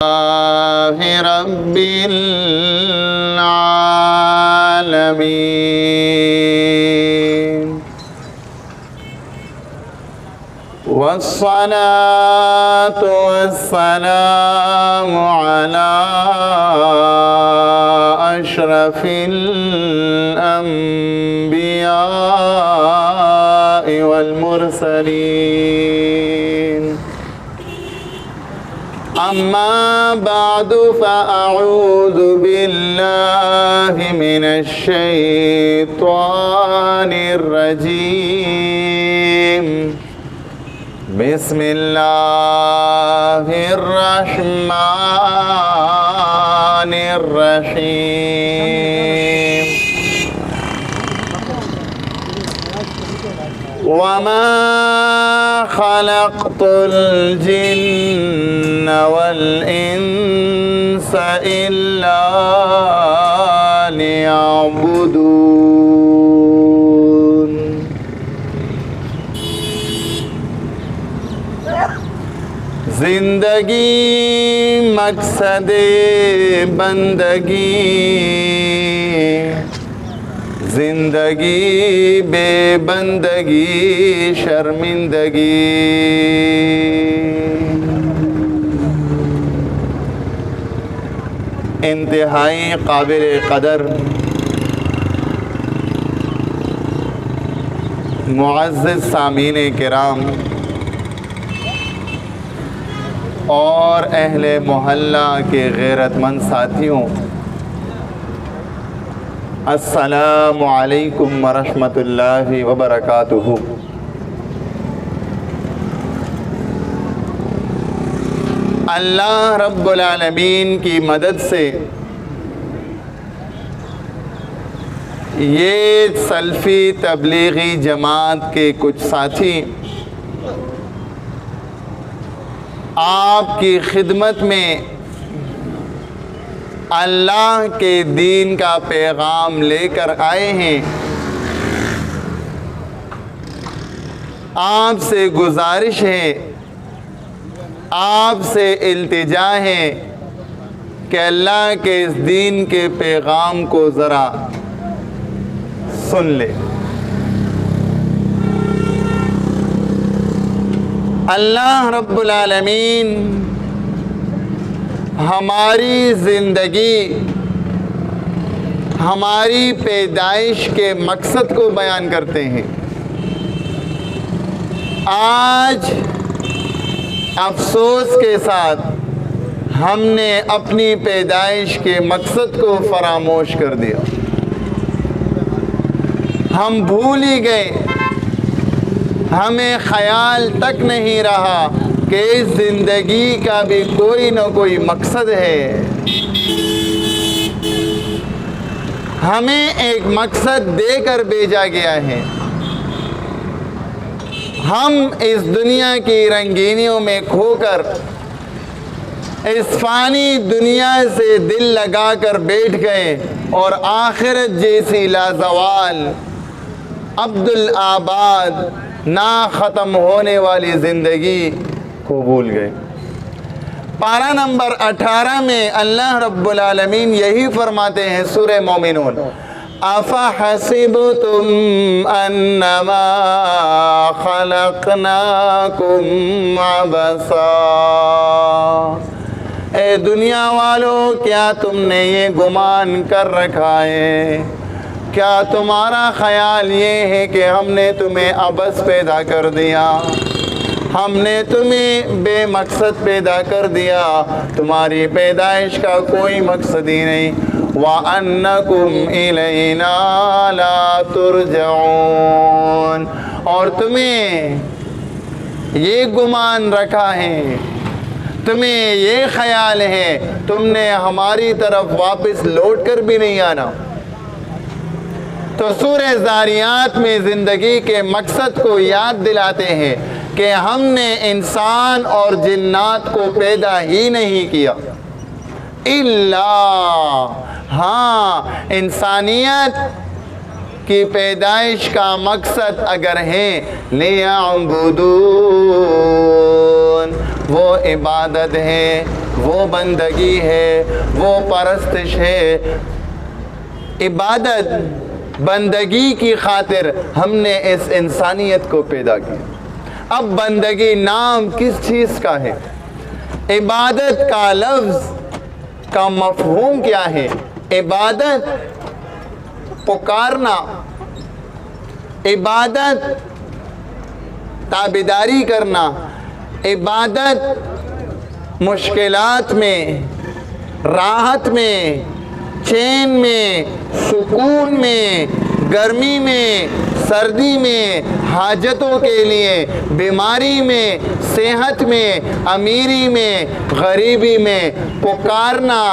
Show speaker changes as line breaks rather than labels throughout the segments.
رب العالمين والصلاة والسلام على أشرف الأنبياء والمرسلين أما بعد فأعوذ بالله من الشيطان الرجيم بسم الله الرحمن الرحيم وما خلقت الجن والإنس إلا ليعبدون زندگی مقصد بندگی زندگی بے بندگی شرمندگی انتہائی قابل قدر معزز سامعین کرام اور اہل محلہ کے غیرت مند ساتھیوں، السلام علیکم ورحمۃ اللہ وبرکاتہ۔ اللہ رب العالمین کی مدد سے یہ سلفی تبلیغی جماعت کے کچھ ساتھی آپ کی خدمت میں اللہ کے دین کا پیغام لے کر آئے ہیں۔ آپ سے گزارش ہے، آپ سے التجا ہے کہ اللہ کے اس دین کے پیغام کو ذرا سن لے۔ اللہ رب العالمین ہماری زندگی، ہماری پیدائش کے مقصد کو بیان کرتے ہیں۔ آج افسوس کے ساتھ ہم نے اپنی پیدائش کے مقصد کو فراموش کر دیا، ہم بھول ہی گئے، ہمیں خیال تک نہیں رہا کہ اس زندگی کا بھی کوئی نہ کوئی مقصد ہے۔ ہمیں ایک مقصد دے کر بھیجا گیا ہے۔ ہم اس دنیا کی رنگینیوں میں کھو کر اس فانی دنیا سے دل لگا کر بیٹھ گئے اور آخرت جیسی لازوال عبدالآباد نہ ختم ہونے والی زندگی کو بھول گئے۔ پارہ نمبر 18 میں اللہ رب العالمین یہی فرماتے ہیں سورہ مومنون، أَفَحَسِبْتُمْ أَنَّمَا خَلَقْنَاكُمْ عَبَثًا، اے دنیا والو کیا تم نے یہ گمان کر رکھا ہے، کیا تمہارا خیال یہ ہے کہ ہم نے تمہیں عبث پیدا کر دیا، ہم نے تمہیں بے مقصد پیدا کر دیا، تمہاری پیدائش کا کوئی مقصد ہی نہیں۔ وَأَنَّكُمْ إِلَيْنَا لَا تُرْجَعُونَ، اور تمہیں یہ گمان رکھا ہے، تمہیں یہ خیال ہے تم نے ہماری طرف واپس لوٹ کر بھی نہیں آنا۔ تو سورہ ذاریات میں زندگی کے مقصد کو یاد دلاتے ہیں کہ ہم نے انسان اور جنات کو پیدا ہی نہیں کیا، ہاں انسانیت کی پیدائش کا مقصد اگر ہے لیعبدون، تعبدون، وہ عبادت ہے، وہ بندگی ہے، وہ پرستش ہے۔ عبادت بندگی کی خاطر ہم نے اس انسانیت کو پیدا کیا۔ اب بندگی نام کس چیز کا ہے؟ عبادت کا لفظ کا مفہوم کیا ہے؟ عبادت پکارنا، عبادت تابعداری کرنا، عبادت مشکلات میں، راحت میں، چین میں، سکون میں، گرمی میں، سردی میں، حاجتوں کے لیے، بیماری میں، صحت میں، امیری میں، غریبی میں پکارنا،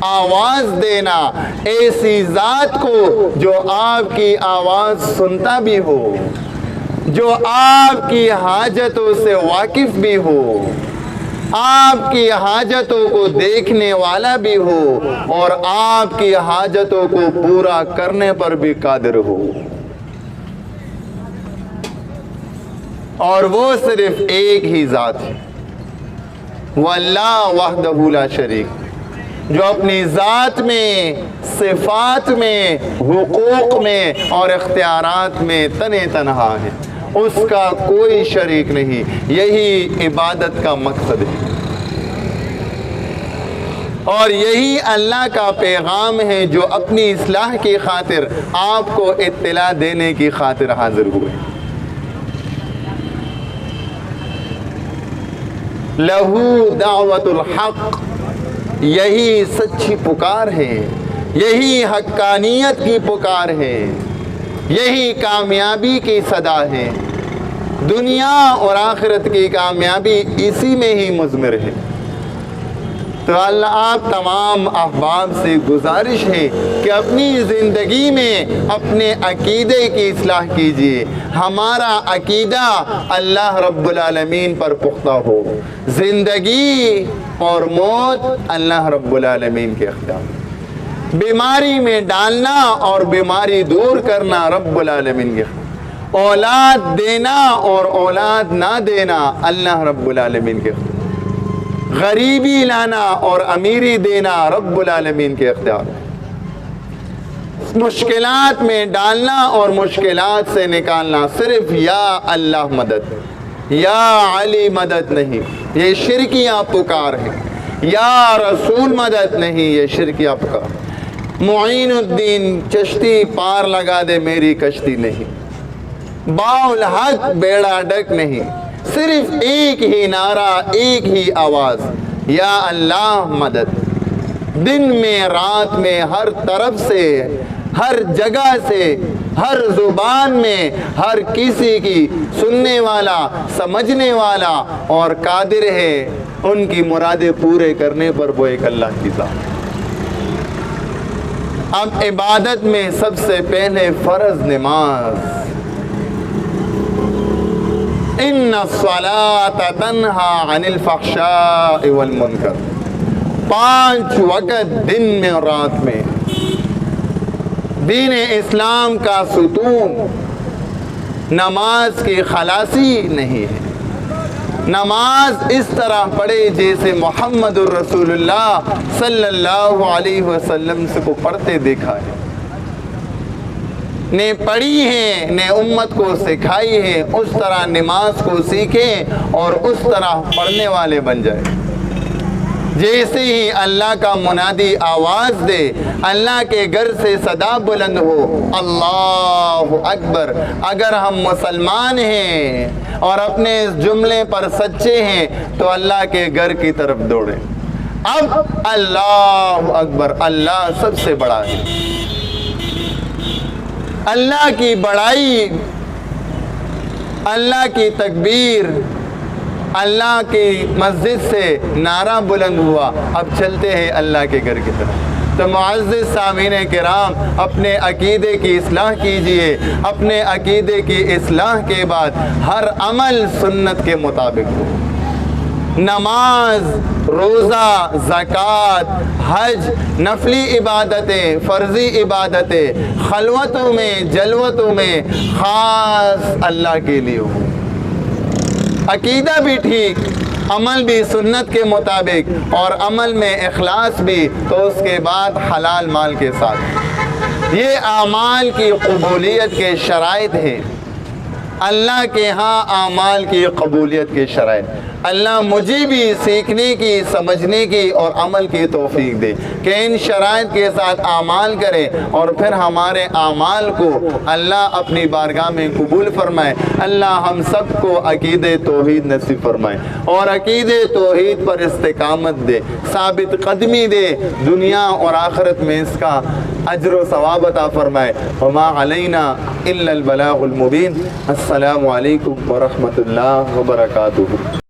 آواز دینا ایسی ذات کو جو آپ کی آواز سنتا بھی ہو، جو آپ کی حاجتوں سے واقف بھی ہو، آپ کی حاجتوں کو دیکھنے والا بھی ہو، اور آپ کی حاجتوں کو پورا کرنے پر بھی قادر ہو، اور وہ صرف ایک ہی ذات ہے، واللہ وحدہ لا شریک، جو اپنی ذات میں، صفات میں، حقوق میں اور اختیارات میں تنہا ہے، اس کا کوئی شریک نہیں۔ یہی عبادت کا مقصد ہے، اور یہی اللہ کا پیغام ہے جو اپنی اصلاح کی خاطر آپ کو اطلاع دینے کی خاطر حاضر ہوئے۔ لہو دعوت الحق، یہی سچی پکار ہے، یہی حقانیت کی پکار ہے، یہی کامیابی کی صدا ہے، دنیا اور آخرت کی کامیابی اسی میں ہی مضمر ہے۔ تو اللہ آپ تمام احباب سے گزارش ہے کہ اپنی زندگی میں اپنے عقیدے کی اصلاح کیجیے، ہمارا عقیدہ اللہ رب العالمین پر پختہ ہو، زندگی اور موت اللہ رب العالمین کے اختیار، بیماری میں ڈالنا اور بیماری دور کرنا رب العالمین کے اختیار، اولاد دینا اور اولاد نہ دینا اللہ رب العالمین کے اختیار، غریبی لانا اور امیری دینا رب العالمین کے اختیار، مشکلات میں ڈالنا اور مشکلات سے نکالنا صرف یا اللہ مدد، یا علی مدد نہیں، یہ شرکیہ پکار ہے، یا رسول مدد نہیں، یہ شرکیہ پکار، معین الدین چشتی پار لگا دے میری کشتی نہیں، باالحق بیڑا ڈک نہیں، صرف ایک ہی نعرہ، ایک ہی آواز، یا اللہ مدد، دن میں رات میں ہر طرف سے، ہر جگہ سے، ہر زبان میں، ہر کسی کی سننے والا، سمجھنے والا اور قادر ہے ان کی مرادیں پورے کرنے پر وہ ایک اللہ کی ذات۔ اب عبادت میں سب سے پہلے فرض نماز، ان الصلاۃ تنہی عن الفحشاء والمنکر، 5 وقت دن میں اور رات میں، دین اسلام کا ستون، نماز کی خلاصی نہیں ہے، نماز اس طرح پڑھے جیسے محمد الرسول اللہ صلی اللہ علیہ وسلم سے کو پڑھتے دیکھا ہے، نے پڑھی ہے، نے امت کو سکھائی ہے، اس طرح نماز کو سیکھیں اور اس طرح پڑھنے والے بن جائیں۔ جیسے ہی اللہ کا منادی آواز دے، اللہ کے گھر سے صدا بلند ہو، اللہ اکبر، اگر ہم مسلمان ہیں اور اپنے اس جملے پر سچے ہیں تو اللہ کے گھر کی طرف دوڑیں۔ اب اللہ اکبر، اللہ سب سے بڑا ہے، اللہ کی بڑائی، اللہ کی تکبیر، اللہ کی مسجد سے نعرہ بلند ہوا، اب چلتے ہیں اللہ کے گھر کی طرف۔ تو معزز سامعین کرام، اپنے عقیدے کی اصلاح کیجئے، اپنے عقیدے کی اصلاح کے بعد ہر عمل سنت کے مطابق ہو، نماز، روزہ، زکوٰۃ، حج، نفلی عبادتیں، فرضی عبادتیں، خلوتوں میں، جلوتوں میں خاص اللہ کے لیے ہو، عقیدہ بھی ٹھیک، عمل بھی سنت کے مطابق اور عمل میں اخلاص بھی، تو اس کے بعد حلال مال کے ساتھ۔ یہ اعمال کی قبولیت کے شرائط ہیں، اللہ کے ہاں اعمال کی قبولیت کے شرائط۔ اللہ مجھے بھی سیکھنے کی، سمجھنے کی اور عمل کی توفیق دے کہ ان شرائط کے ساتھ اعمال کرے اور پھر ہمارے اعمال کو اللہ اپنی بارگاہ میں قبول فرمائے۔ اللہ ہم سب کو عقید توحید نصیب فرمائے اور عقید توحید پر استقامت دے، ثابت قدمی دے، دنیا اور آخرت میں اس کا اجر و ثواب عطا فرمائے۔ وما علینا الا البلاغ المبین۔ السلام علیکم ورحمۃ اللہ وبرکاتہ۔